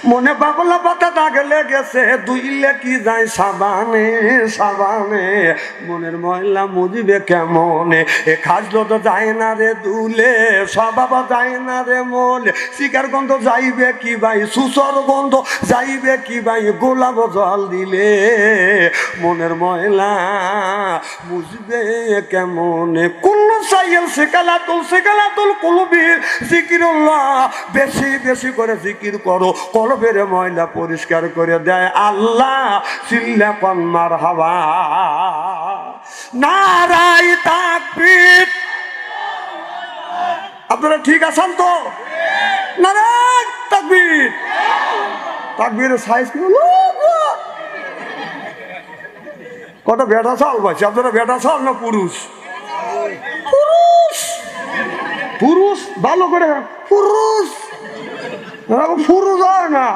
মনে বাবলা পাতা দাগ লেগেছে ধুইলে কি যায় সাবানে সাবানে, মনের ময়লা মুজিবে কেমনে, এ খাসলো তো যায় না রে দুলে, স্বভাব যায় না রে মোলে, শিকার গন্ধ যাইবে কি ভাই, সুসর গন্ধ যাইবে কি ভাই, গোলাপ জল দিলে মনের ময়লা মুজবে কেমনে। কুল্লু সাইল সেকালাতুল কুলবির জিকিরুল্লাহ, বেশি বেশি করে জিকির করো, কলবের ময়লা পরিষ্কার করে দেয় আল্লাহ। চিল্লা কোন মারহাবা, নারায়ে তাকবীর। আপনারা ঠিক আছেন তো? নারায়ে তাকবীর। তাকবীরের সাইজ কি হলো? কত বেটা চাল পাইছে? আপনারা বেটা চাল না পুরুষ? পুরুষ পুরুষ ভালো করে পুরুষ পুরুষ হয় না,